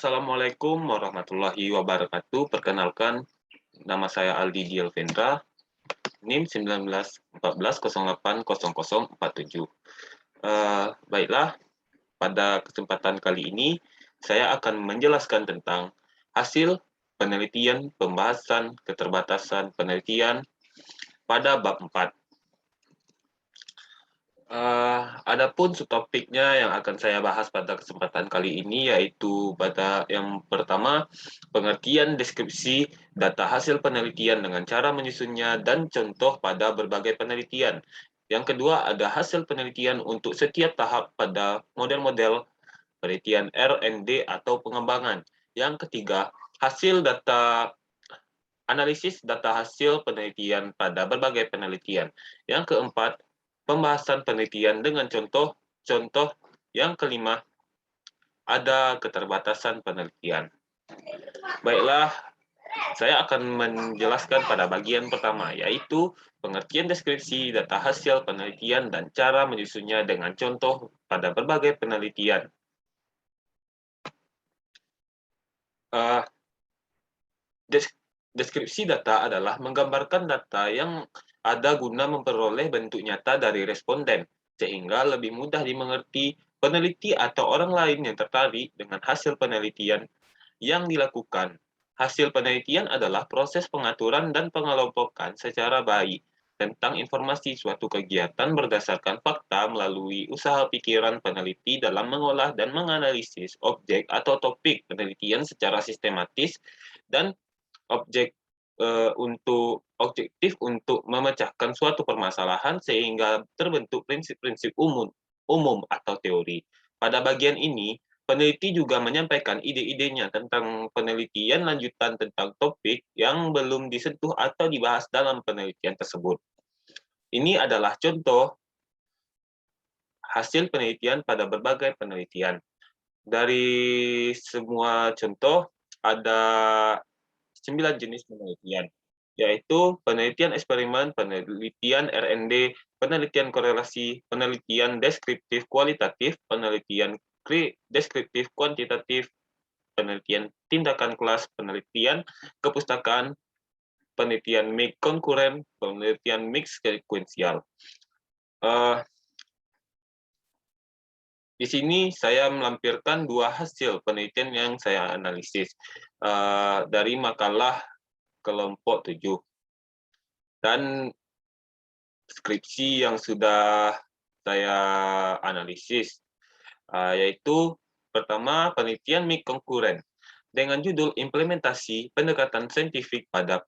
Assalamualaikum warahmatullahi wabarakatuh. Perkenalkan, nama saya Aldi Dielvendra, NIM 1914080047. Baiklah, pada kesempatan kali ini saya akan menjelaskan tentang hasil penelitian pembahasan keterbatasan penelitian pada bab 4. Adapun subtopiknya yang akan saya bahas pada kesempatan kali ini yaitu pada yang pertama, pengertian deskripsi data hasil penelitian dengan cara menyusunnya dan contoh pada berbagai penelitian. Yang kedua, ada hasil penelitian untuk setiap tahap pada model-model penelitian R&D atau pengembangan. Yang ketiga, hasil data analisis data hasil penelitian pada berbagai penelitian. Yang keempat, pembahasan penelitian dengan contoh-contoh. Yang kelima, ada keterbatasan penelitian. Baiklah, saya akan menjelaskan pada bagian pertama, yaitu pengertian deskripsi data hasil penelitian dan cara menyusunnya dengan contoh pada berbagai penelitian. Uh, Deskripsi data adalah menggambarkan data yang ada guna memperoleh bentuk nyata dari responden, sehingga lebih mudah dimengerti peneliti atau orang lain yang tertarik dengan hasil penelitian yang dilakukan. Hasil penelitian adalah proses pengaturan dan pengelompokan secara baik tentang informasi suatu kegiatan berdasarkan fakta melalui usaha pikiran peneliti dalam mengolah dan menganalisis objek atau topik penelitian secara sistematis dan objek untuk objektif untuk memecahkan suatu permasalahan sehingga terbentuk prinsip-prinsip umum atau teori. Pada bagian ini, peneliti juga menyampaikan ide-idenya tentang penelitian lanjutan tentang topik yang belum disentuh atau dibahas dalam penelitian tersebut. Ini adalah contoh hasil penelitian pada berbagai penelitian. Dari semua contoh, ada 9 jenis penelitian, yaitu penelitian eksperimen, penelitian R&D, penelitian korelasi, penelitian deskriptif kualitatif, penelitian deskriptif kuantitatif, penelitian tindakan kelas, penelitian kepustakaan, penelitian mix konkuren, penelitian mix sekuensial. Di sini saya melampirkan dua hasil penelitian yang saya analisis dari makalah kelompok 7 dan skripsi yang sudah saya analisis, yaitu pertama penelitian mix konkuren dengan judul implementasi pendekatan saintifik pada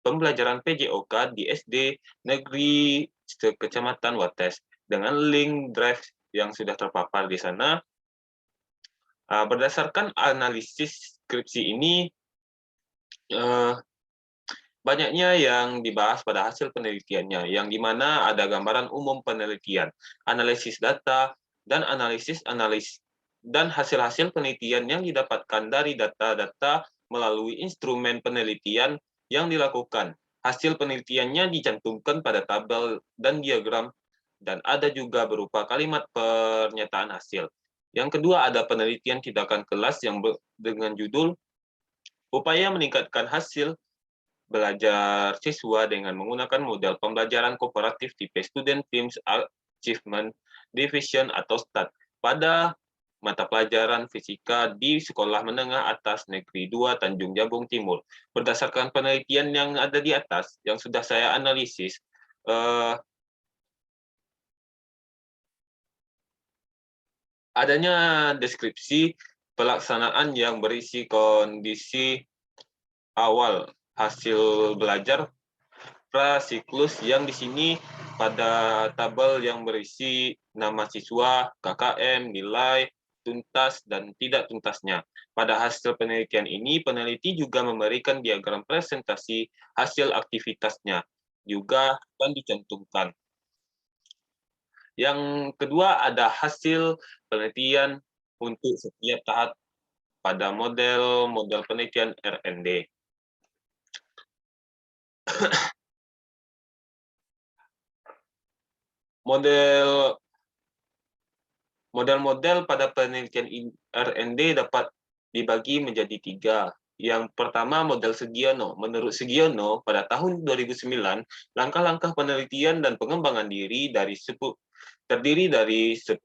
pembelajaran PJOK di SD Negeri Kecamatan Wates dengan link drive yang sudah terpapar di sana. Berdasarkan analisis skripsi ini, banyaknya yang dibahas pada hasil penelitiannya, yang dimana ada gambaran umum penelitian, analisis data, dan dan hasil-hasil penelitian yang didapatkan dari data-data melalui instrumen penelitian yang dilakukan. Hasil penelitiannya dicantumkan pada tabel dan diagram, dan ada juga berupa kalimat pernyataan hasil. Yang kedua, ada penelitian tindakan kelas yang dengan judul upaya meningkatkan hasil belajar siswa dengan menggunakan model pembelajaran kooperatif tipe Student Teams Achievement Division atau STAT pada mata pelajaran fisika di Sekolah Menengah Atas Negeri 2 Tanjung Jabung Timur. Berdasarkan penelitian yang ada di atas, yang sudah saya analisis, adanya deskripsi pelaksanaan yang berisi kondisi awal hasil belajar prasiklus yang di sini pada tabel yang berisi nama siswa, KKM, nilai, tuntas, dan tidak tuntasnya. Pada hasil penelitian ini, peneliti juga memberikan diagram presentasi hasil aktivitasnya, juga akan dicantumkan. Yang kedua, ada hasil penelitian untuk setiap tahap pada model penelitian R&D. Model-model pada penelitian R&D dapat dibagi menjadi 3. Yang pertama, model Sugiono. Menurut Sugiono, pada tahun 2009, langkah-langkah penelitian dan pengembangan diri terdiri dari 10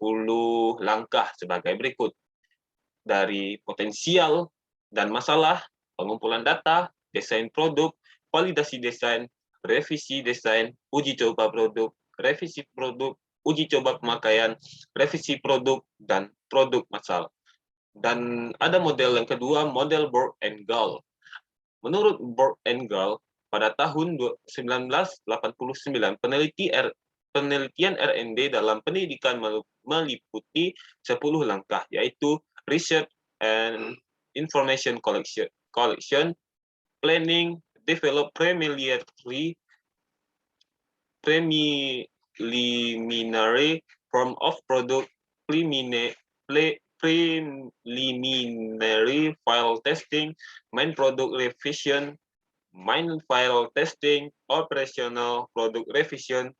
langkah sebagai berikut. Dari potensial dan masalah, pengumpulan data, desain produk, validasi desain, revisi desain, uji coba produk, revisi produk, uji coba pemakaian, revisi produk, dan produk massal. Dan ada model yang kedua, model Borg and Gall. Menurut Borg and Gall, pada tahun 1989, penelitian R&D dalam pendidikan meliputi 10 langkah, yaitu research and information collection, planning, develop preliminary form of product, preliminary file testing, main product revision, main file testing, operational product revision,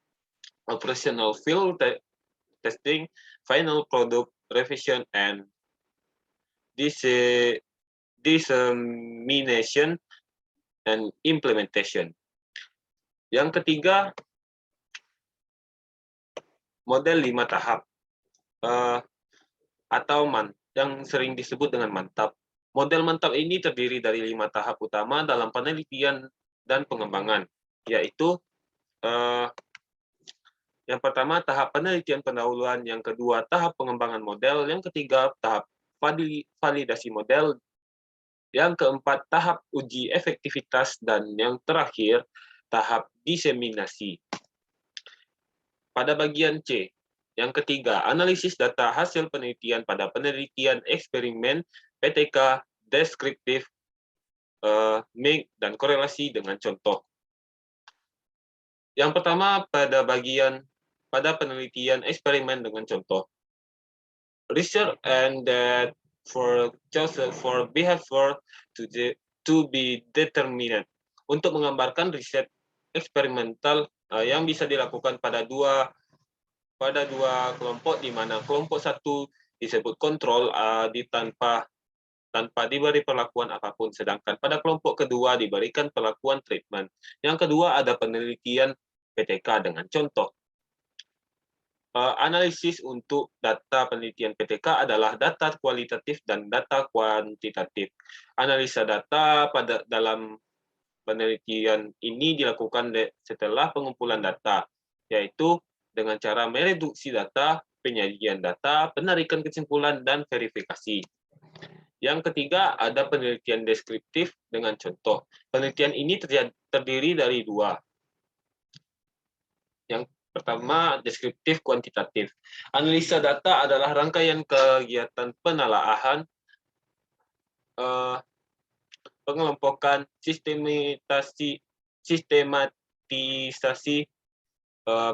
operational field testing, final product revision, and dissemination and implementation. Yang ketiga, model 5 tahap. Atau yang sering disebut dengan mantap. Model mantap ini terdiri dari 5 tahap utama dalam penelitian dan pengembangan, yaitu yang pertama tahap penelitian pendahuluan, yang kedua tahap pengembangan model, yang ketiga tahap validasi model, yang keempat tahap uji efektivitas, dan yang terakhir tahap diseminasi. Pada bagian C, yang ketiga, analisis data hasil penelitian pada penelitian eksperimen, PTK, deskriptif, MIG, dan korelasi dengan contoh. Yang pertama, pada penelitian eksperimen dengan contoh. Research and that for behavior to be determined. Untuk menggambarkan riset eksperimental yang bisa dilakukan pada dua kelompok, di mana kelompok satu disebut kontrol tanpa diberi perlakuan apapun, sedangkan pada kelompok kedua diberikan perlakuan treatment. Yang kedua ada penelitian PTK dengan contoh. Analisis untuk data penelitian PTK adalah data kualitatif dan data kuantitatif. Analisa data dalam penelitian ini dilakukan setelah pengumpulan data, yaitu dengan cara mereduksi data, penyajian data, penarikan kesimpulan, dan verifikasi. Yang ketiga, ada penelitian deskriptif dengan contoh. Penelitian ini terdiri dari 2. Yang pertama, deskriptif kuantitatif. Analisa data adalah rangkaian kegiatan penelaahan, pengelompokan, sistematisasi,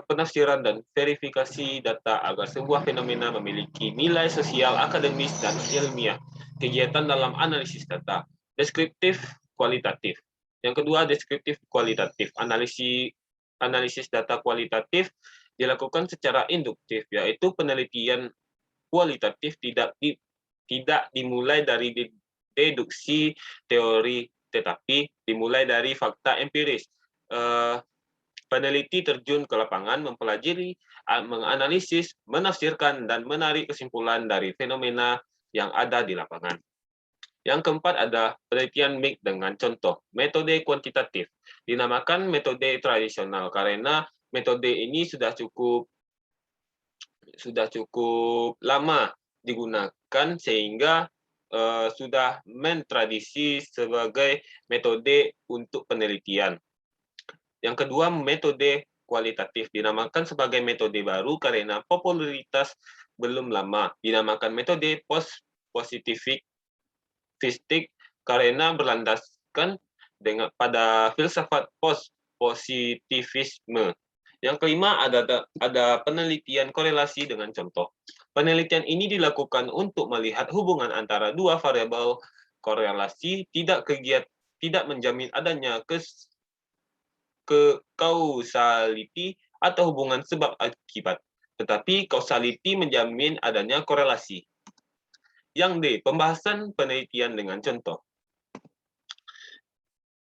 penafsiran, dan verifikasi data agar sebuah fenomena memiliki nilai sosial, akademis, dan ilmiah. Kegiatan dalam analisis data. Deskriptif kualitatif. Yang kedua, deskriptif kualitatif. Analisis data kualitatif dilakukan secara induktif, yaitu penelitian kualitatif tidak dimulai dari deduksi teori, tetapi dimulai dari fakta empiris. Peneliti terjun ke lapangan, mempelajari, menganalisis, menafsirkan, dan menarik kesimpulan dari fenomena yang ada di lapangan. Yang keempat ada penelitian MIG dengan contoh. Metode kuantitatif. Dinamakan metode tradisional karena metode ini sudah cukup lama digunakan sehingga sudah mentradisi sebagai metode untuk penelitian. Yang kedua, metode kualitatif dinamakan sebagai metode baru karena popularitas belum lama. Dinamakan metode positivistik karena berlandaskan pada filsafat positivisme. Yang kelima ada penelitian korelasi dengan contoh. Penelitian ini dilakukan untuk melihat hubungan antara dua variabel. Korelasi tidak menjamin adanya causality atau hubungan sebab akibat, tetapi causality menjamin adanya korelasi. Yang D, pembahasan penelitian dengan contoh.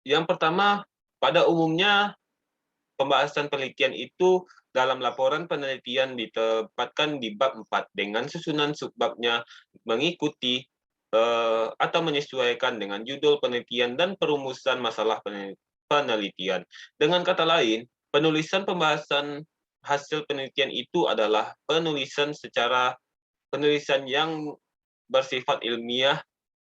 Yang pertama, pada umumnya pembahasan penelitian itu dalam laporan penelitian ditempatkan di bab 4 dengan susunan subbabnya mengikuti atau menyesuaikan dengan judul penelitian dan perumusan masalah penelitian. Dengan kata lain, penulisan pembahasan hasil penelitian itu adalah penulisan yang bersifat ilmiah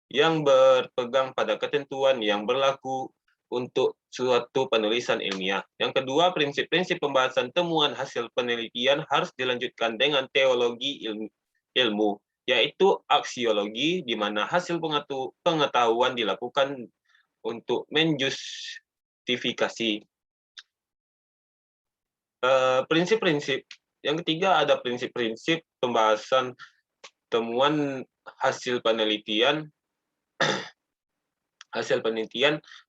yang berpegang pada ketentuan yang berlaku untuk suatu penulisan ilmiah. Yang kedua, prinsip-prinsip pembahasan temuan hasil penelitian harus dilanjutkan dengan teologi ilmu, yaitu aksiologi, di mana hasil pengetahuan dilakukan untuk menjustifikasi. Prinsip-prinsip. Yang ketiga, ada prinsip-prinsip pembahasan temuan hasil penelitian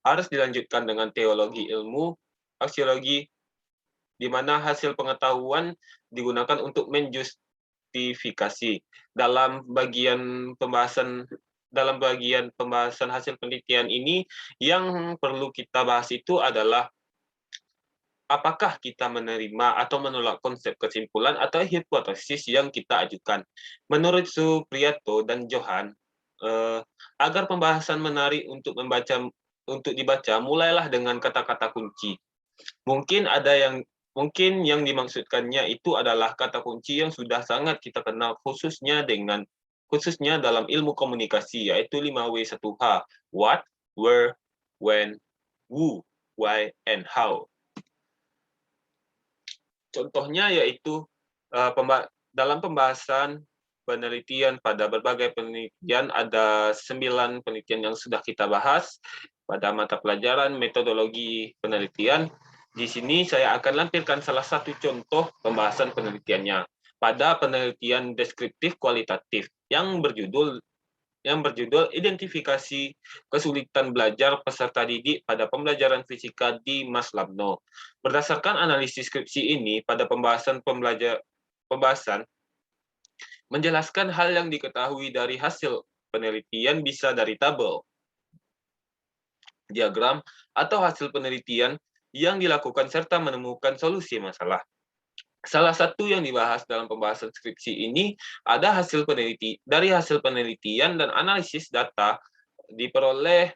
harus dilanjutkan dengan teologi ilmu, aksiologi, di mana hasil pengetahuan digunakan untuk menjustifikasi. Dalam bagian pembahasan hasil penelitian ini, yang perlu kita bahas itu adalah apakah kita menerima atau menolak konsep kesimpulan atau hipotesis yang kita ajukan. Menurut Supriyato dan Johan, agar pembahasan menarik untuk dibaca, mulailah dengan kata-kata kunci. Mungkin yang dimaksudkannya itu adalah kata kunci yang sudah sangat kita kenal, khususnya dalam ilmu komunikasi, yaitu 5W1H: what, where, when, who, why, and how. Contohnya yaitu dalam pembahasan penelitian pada berbagai penelitian, ada 9 penelitian yang sudah kita bahas pada mata pelajaran metodologi penelitian. Di sini saya akan lampirkan salah satu contoh pembahasan penelitiannya pada penelitian deskriptif kualitatif yang berjudul identifikasi kesulitan belajar peserta didik pada pembelajaran fisika di Maslabno. Berdasarkan analisis skripsi ini, pada pembahasan menjelaskan hal yang diketahui dari hasil penelitian bisa dari tabel, diagram, atau hasil penelitian yang dilakukan serta menemukan solusi masalah. Salah satu yang dibahas dalam pembahasan skripsi ini ada hasil penelitian dan analisis data diperoleh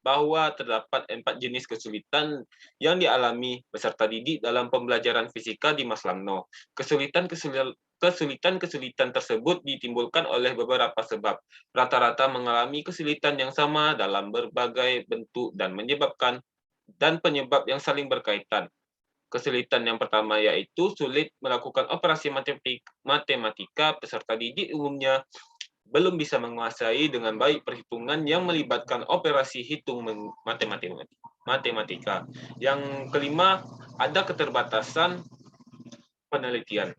bahwa terdapat 4 jenis kesulitan yang dialami peserta didik dalam pembelajaran fisika di Maslamno. Kesulitan tersebut ditimbulkan oleh beberapa sebab. Rata-rata mengalami kesulitan yang sama dalam berbagai bentuk dan penyebab yang saling berkaitan. Kesulitan yang pertama yaitu sulit melakukan operasi matematika. Peserta didik umumnya belum bisa menguasai dengan baik perhitungan yang melibatkan operasi hitung matematika. Yang kelima, ada keterbatasan penelitian.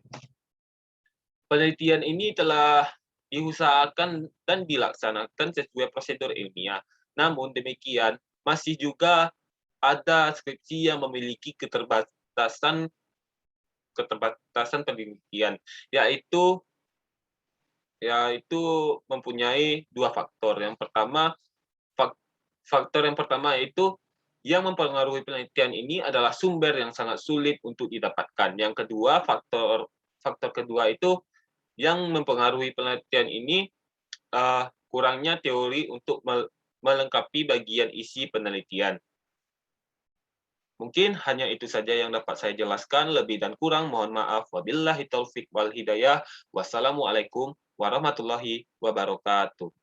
Penelitian ini telah diusahakan dan dilaksanakan sesuai prosedur ilmiah. Namun demikian, masih juga ada skripsi yang memiliki keterbatasan penelitian, yaitu mempunyai 2 faktor. Faktor yang pertama yaitu yang mempengaruhi penelitian ini adalah sumber yang sangat sulit untuk didapatkan. Yang kedua, faktor kedua itu yang mempengaruhi penelitian ini kurangnya teori untuk melengkapi bagian isi penelitian. Mungkin hanya itu saja yang dapat saya jelaskan. Lebih dan kurang mohon maaf. Wabillahi taufik wal hidayah. Wassalamualaikum warahmatullahi wabarakatuh.